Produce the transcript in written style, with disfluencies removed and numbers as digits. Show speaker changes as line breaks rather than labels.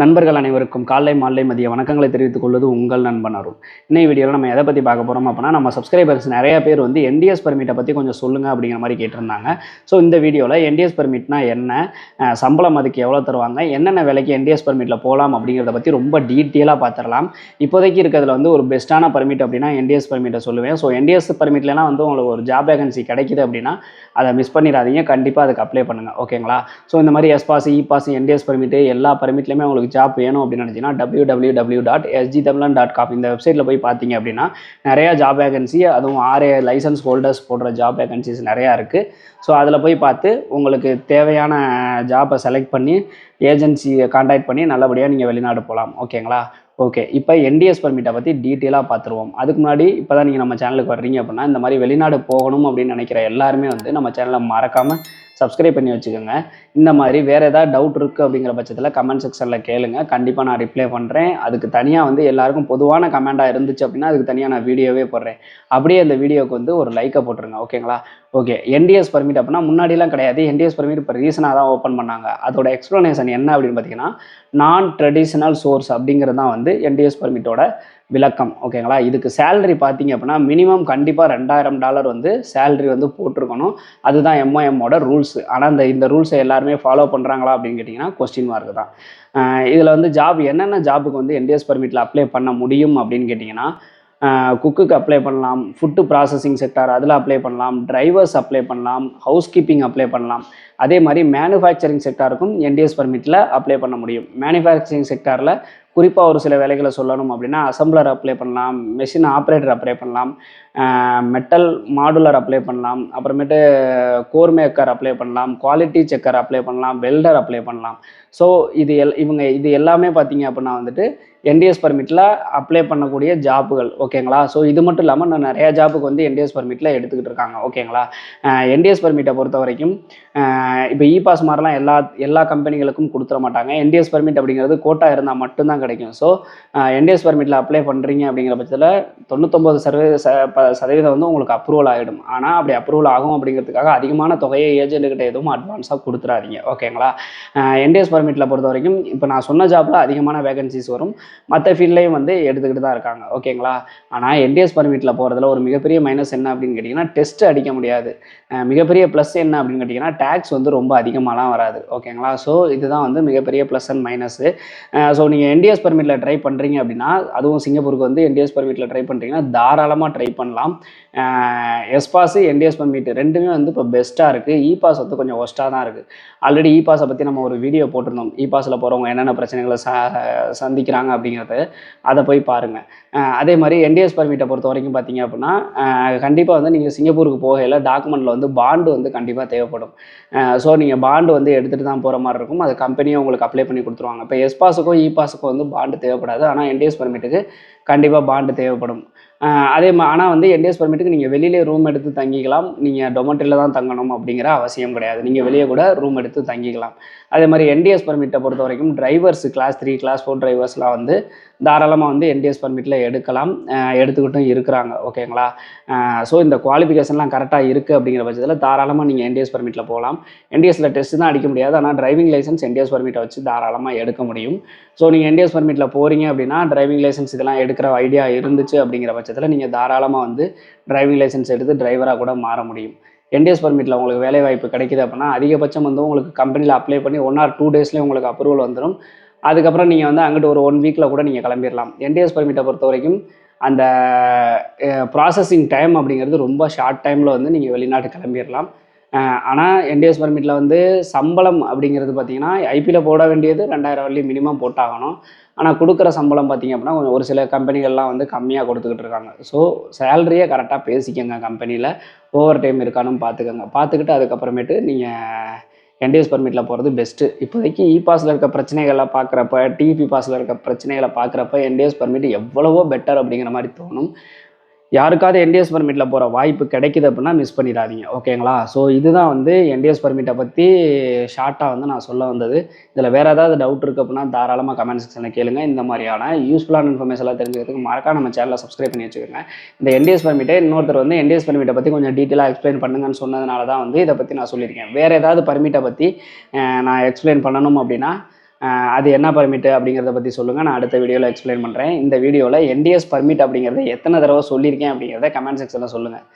நண்பர்கள் அனைவருக்கும் காலை மாலை மதிய வணக்கங்களை தெரிவித்துக் கொள்வது உங்கள் நண்பன் அருண். இன்னைக்கு வீடியோவில் நம்ம எதை பற்றி பார்க்க போகிறோம் அப்படின்னா, நம்ம சப்ஸ்கிரைபர்ஸ் நிறைய பேர் வந்து என்டிஎஸ் பர்மிட்டை பற்றி கொஞ்சம் சொல்லுங்கள் அப்படிங்கிற மாதிரி கேட்டிருந்தாங்க. ஸோ இந்த வீடியோவில் என்டிஎஸ் பர்மிட்னா என்ன, சம்பளம் அதுக்கு எவ்வளோ தருவாங்க, என்னென்ன வேலைக்கு என்டிஎஸ் பர்மிட்டில் போகலாம் அப்படிங்கிறத பற்றி ரொம்ப டீட்டெயிலாக பார்த்துடலாம். இப்போதைக்கு இருக்கிறதுல வந்து ஒரு பெஸ்ட்டான பர்மிட் அப்படின்னா என்டிஎஸ் பர்மிட்டை சொல்லுவேன். ஸோ என்டிஎஸ் பர்மிட்லாம் வந்து உங்களுக்கு ஒரு ஜாப் வேகன்சி கிடைக்குது அப்படின்னா அதை மிஸ் பண்ணிடாதீங்க, கண்டிப்பாக அதுக்கு அப்ளை பண்ணுங்கள், ஓகேங்களா? ஸோ இந்த மாதிரி எஸ்பாஸ், இபாஸ், என்டிஎஸ் பர்மிட்டு எல்லா பர்மிட்லையுமே உங்களுக்கு ஜாப் வேணும் அப்படின்னு நினச்சிங்கன்னா www.sgtamlan.com இந்த வெப்சைட்டில் போய் பார்த்தீங்க அப்படின்னா நிறையா ஜாப் வேகன்சி, அதுவும் 6 லைசன்ஸ் ஹோல்டர்ஸ் போடுற ஜாப் வேகன்சிஸ் நிறையா இருக்குது. ஸோ அதில் போய் பார்த்து உங்களுக்கு தேவையான ஜாப்பை செலக்ட் பண்ணி ஏஜென்சியை கான்டாக்ட் பண்ணி நல்லபடியாக நீங்கள் வெளிநாடு போகலாம், ஓகேங்களா? ஓகே, இப்போ என்டிஎஸ் பர்மிட்டை பற்றி டீட்டெயிலாக பார்த்துருவோம். அதுக்கு முன்னாடி இப்போ தான் நீங்கள் நம்ம சேனலுக்கு வர்றீங்க அப்படின்னா இந்த மாதிரி வெளிநாடு போகணும் அப்படின்னு நினைக்கிற எல்லாருமே வந்து நம்ம சேனலை மறக்காமல் சப்ஸ்கிரைப் பண்ணி வச்சுக்கோங்க. இந்த மாதிரி வேறு ஏதாவது டவுட் இருக்குது அப்படிங்கிற பட்சத்தில் கமெண்ட் செக்ஷனில் கேளுங்க, கண்டிப்பாக நான் ரிப்ளை பண்ணுறேன். அதுக்கு தனியாக வந்து எல்லாருக்கும் பொதுவான கமெண்டாக இருந்துச்சு அப்படின்னா அதுக்கு தனியாக நான் வீடியோவே போடுறேன். அப்படியே அந்த வீடியோவுக்கு வந்து ஒரு லைக்கை போட்டுருங்க, ஓகேங்களா? ஓகே, என்டிஎஸ் பர்மிட் அப்படின்னா முன்னாடிலாம் கிடையாது. என்டிஎஸ் பர்மிட் இப்போ ரீசனாக தான் ஓப்பன் பண்ணாங்க. அதோட எக்ஸ்ப்ளனேஷன் என்ன அப்படின்னு பார்த்தீங்கன்னா, நான் ட்ரெடிஷ்னல் சோர்ஸ் அப்படிங்கிறது தான் வந்து என்டிஎஸ் பர்மிட்டோட விளக்கம், ஓகேங்களா? இதுக்கு சேலரி பார்த்தீங்க அப்படின்னா மினிமம் கண்டிப்பாக $2000 வந்து சேலரி வந்து போட்டிருக்கணும். அதுதான் எம்ஓஎம்மோட ரூல்ஸ். ஆனால் இந்த ரூல்ஸை எல்லாருமே ஃபாலோ பண்ணுறாங்களா அப்படின்னு கேட்டிங்கன்னா கொஸ்டின் மார்க் தான். இதில் வந்து ஜாப் என்னென்ன ஜாபுக்கு வந்து என்டிஎஸ் பர்மிட்டில் அப்ளை பண்ண முடியும் அப்படின்னு கேட்டிங்கன்னா, குக்குக்கு அப்ளை பண்ணலாம், ஃபுட்டு ப்ராசஸிங் செக்டார் அதில் அப்ளை பண்ணலாம், டிரைவர்ஸ் அப்ளை பண்ணலாம், ஹவுஸ் கீப்பிங் அப்ளை பண்ணலாம். அதே மாதிரி மேனுஃபேக்சரிங் செக்டாருக்கும் என்டிஎஸ் பர்மிட்டில் அப்ளை பண்ண முடியும். மேனுஃபேக்சரிங் செக்டாரில் குறிப்பாக ஒரு சில வேலைகளை சொல்லணும் அப்படின்னா அசம்பிளர் அப்ளை பண்ணலாம், மெஷின் ஆப்ரேட்டர் அப்ளை பண்ணலாம், மெட்டல் மாடுலர் அப்ளை பண்ணலாம், அப்புறமேட்டு கோர் மேக்கர் அப்ளை பண்ணலாம், குவாலிட்டி செக்கர் அப்ளை பண்ணலாம், வெல்டர் அப்ளை பண்ணலாம். ஸோ இது எல்லாமே பார்த்தீங்க அப்படின்னா வந்துட்டு என்டிஎஸ் பர்மிட்டில் அப்ளை பண்ணக்கூடிய ஜாப்புகள், ஓகேங்களா? ஸோ இது மட்டும் இல்லாமல் நான் நிறையா ஜாப்புக்கு வந்து என்டிஎஸ் பர்மிட்டில் எடுத்துக்கிட்டு இருக்காங்க, ஓகேங்களா? என்டிஎஸ் பர்மிட்டை பொறுத்த வரைக்கும் இப்போ இபாஸ் மாதிரிலாம் எல்லா கம்பெனிகளுக்கும் கொடுத்துட மாட்டாங்க. என்டிஎஸ் பர்மிட் அப்படிங்கிறது கோட்டா இருந்தால் மட்டும்தான் கிடைக்கும். ஸோ என்டிஎஸ் பர்மிட்டில் அப்ளை பண்ணுறீங்க அப்படிங்கிற பட்சத்தில் 99% வந்து உங்களுக்கு அப்ரூவல் ஆகிடும். ஆனால் அப்படி அப்ரூவல் ஆகும் அப்படிங்கிறதுக்காக அதிகமான தொகையை ஏஜென்ட்டுக்கிட்ட எதுவும் அட்வான்ஸாக கொடுத்துடாதீங்க, ஓகேங்களா? என்டிஎஸ் பர்மிட்டில் பொறுத்த வரைக்கும் இப்போ நான் சொன்ன ஜாப்பில் அதிகமான வேகன்சிஸ் வரும். மற்ற ஃபீல்ட்லேயும் வந்து எடுத்துக்கிட்டு தான் இருக்காங்க, ஓகேங்களா? ஆனால் என்டிஎஸ் பர்மிட்டில் போகிறதுல ஒரு மிகப்பெரிய மைனஸ் என்ன அப்படின்னு கேட்டிங்கன்னா டெஸ்ட் அடிக்க முடியாது. மிகப்பெரிய ப்ளஸ் என்ன அப்படின்னு கேட்டிங்கன்னா டேக்ஸ் வந்து ரொம்ப அதிகமாகலாம் வராது, ஓகேங்களா? ஸோ இதுதான் வந்து மிகப்பெரிய ப்ளஸ் அண்ட் மைனஸு. ஸோ நீங்கள் என்டிஎஸ் பர்மிட்டில் ட்ரை பண்ணுறீங்க அப்படின்னா, அதுவும் சிங்கப்பூருக்கு வந்து என்டிஎஸ் பர்மிட்டில் ட்ரை பண்ணுறீங்கன்னா தாராளமாக ட்ரை பண்ணலாம். எஸ்பாஸ், என்டிஎஸ் பர்மிட் ரெண்டுமே வந்து இப்போ பெஸ்ட்டாக இருக்குது. இபாஸ் வந்து கொஞ்சம் ஒஸ்ட்டாக தான் இருக்குது. ஆல்ரெடி இபாஸை பற்றி நம்ம ஒரு வீடியோ போட்டிருந்தோம். இபாஸில் போகிறவங்க என்னென்ன பிரச்சனைகளை சந்திக்கிறாங்க அப்படிங்கிறது அதை போய் பாருங்கள். அதே மாதிரி என்டிஎஸ் பர்மிட்டை பொறுத்த வரைக்கும் பார்த்தீங்க அப்படின்னா கண்டிப்பாக வந்து நீங்கள் சிங்கப்பூருக்கு போகையில் டாக்குமெண்ட்டில் வந்து பாண்டு வந்து கண்டிப்பாக தேவைப்படும். ஸோ நீங்கள் பாண்டு வந்து எடுத்துகிட்டு தான் போகிற மாதிரி இருக்கும். அது கம்பெனியும் உங்களுக்கு அப்ளை பண்ணி கொடுத்துருவாங்க. இப்போ எஸ்பாஸுக்கும் இபாஸுக்கும் வந்து பாண்டு தேவைப்படாது. ஆனால் என்டிஎஸ் பர்மிட்டுக்கு கண்டிப்பாக பாண்டு தேவைப்படும். ஆனால் வந்து என்டிஎஸ் பர்மிட்டுக்கு நீங்கள் வெளியிலே ரூம் எடுத்து தங்கிக்கலாம். நீங்கள் டொமேட்டோவில் தான் தங்கணும் அப்படிங்கிற அவசியம் கிடையாது. நீங்கள் வெளியே கூட ரூம் எடுத்து தங்கிக்கலாம். அதே மாதிரி என்டிஎஸ் பர்மிட்டை பொறுத்த வரைக்கும் டிரைவர்ஸ் கிளாஸ் 3, கிளாஸ் 4 டிரைவர்ஸ்லாம் வந்து தாராளமாக வந்து என்டிஎஸ் பர்மிட்டில் எடுக்கலாம், எடுத்துக்கிட்டும் இருக்கிறாங்க, ஓகேங்களா? ஸோ இந்த குவாலிஃபிகேஷன்லாம் கரெக்டாக இருக்குது அப்படிங்கிற பட்சத்தில் தாராளமாக நீங்கள் என்டிஎஸ் பர்மிட்டில் போகலாம். என்டிஎஸில் டெஸ்ட் தான் அடிக்க முடியாது, ஆனால் டிரைவிங் லைசன்ஸ் என்டிஎஸ் பர்மிட்டை வச்சு தாராளமாக எடுக்க முடியும். ஸோ நீங்கள் என்டிஎஸ் பர்மிட்டில் போகிறீங்க அப்படின்னா டிரைவிங் லைசன்ஸ் இதெல்லாம் எடுக்கிற ஐடியா இருந்துச்சு அப்படிங்கிற பட்சத்தில் நீங்கள் தாராளமாக வந்து டிரைவிங் லைசன்ஸ் எடுத்து டிரைவராக கூட மாற முடியும். என்டிஎஸ் பர்மிட்டில் உங்களுக்கு வேலை வாய்ப்பு கிடைக்குது அப்படின்னா அதிகபட்சம் வந்து உங்களுக்கு கம்பெனியில் அப்ளை பண்ணி 1 or 2 டேஸ்லேயே உங்களுக்கு அப்ரூவல் வந்துடும். அதுக்கப்புறம் நீங்கள் வந்து அங்கிட்டு ஒரு 1 வீக்கில் கூட நீங்கள் கிளம்பிடலாம். என்டிஎஸ் பர்மிட்டை பொறுத்த வரைக்கும் அந்த ப்ராசஸிங் டைம் அப்படிங்கிறது ரொம்ப ஷார்ட் டைமில் வந்து நீங்கள் வெளிநாட்டு கிளம்பிடலாம். ஆனால் என்டிஎஸ் பர்மிட்டில் வந்து சம்பளம் அப்படிங்கிறது பார்த்தீங்கன்னா ஐபியில் போட வேண்டியது 2000 வரையும் மினிமம் போட்டாகணும். ஆனால் கொடுக்குற சம்பளம் பார்த்திங்க அப்படின்னா கொஞ்சம் ஒரு சில கம்பெனிகள்லாம் வந்து கம்மியாக கொடுத்துக்கிட்டு இருக்காங்க. ஸோ சேலரியே கரெக்டாக பேசிக்கோங்க. கம்பெனியில் ஓவர் டைம் இருக்கானும் பார்த்துக்கோங்க. பார்த்துக்கிட்டு அதுக்கப்புறமேட்டு நீங்கள் என்டிஎஸ் பர்மிட்டில் போகிறது பெஸ்ட்டு. இப்போதைக்கு இபாஸில் இருக்க பிரச்சனைகளை பார்க்குறப்ப, டிபி பாஸில் இருக்க பிரச்சனைகளை பார்க்குறப்ப என்டிஎஸ் பர்மிட் எவ்வளவோ பெட்டர் அப்படிங்கிற மாதிரி தோணும். யாருக்காவது என்டிஎஸ் பர்மிட்டில் போகிற வாய்ப்பு கிடைக்குது அப்படின்னா மிஸ் பண்ணிடாதீங்க, ஓகேங்களா? ஸோ இதுதான் வந்து என்டிஎஸ் பர்மிட்டை பற்றி ஷார்ட்டாக வந்து நான் சொல்ல வந்தது. இதில் வேறு ஏதாவது டவுட் இருக்குது அப்படின்னா தாராளமாக கமெண்ட் செக்ஷனில் கேளுங்க. இந்த மாதிரியான யூஸ்ஃபுல்லான இன்ஃபர்மேஷன்லாம் தெரிஞ்சுக்கிறதுக்கு மறக்காம நம்ம சேனலை சப்ஸ்கிரைப் பண்ணி வச்சுக்கோங்க. இந்த என்டிஎஸ் பர்மிட்டை இன்னொருத்தர் வந்து என்டிஎஸ் பர்மிட்டை பற்றி கொஞ்சம் டீட்டெயிலாக எக்ஸ்பிளைன் பண்ணுங்கன்னு சொன்னதுனால தான் வந்து இதை பற்றி நான் சொல்லியிருக்கேன். வேறு ஏதாவது பர்மிட்டை பற்றி நான் எக்ஸ்பிளைன் பண்ணணும் அப்படின்னா அது என்ன பர்மிட் அப்படிங்கிறத பற்றி சொல்லுங்கள், நான் அடுத்த வீடியோவில் எக்ஸ்பிளைன் பண்ணுறேன். இந்த வீடியோவில் என்டிஎஸ் பர்மிட் அப்படிங்கிறத எத்தனை தடவை சொல்லியிருக்கேன் அப்படிங்கிறத கமெண்ட் செக்ஷனில் சொல்லுங்கள்.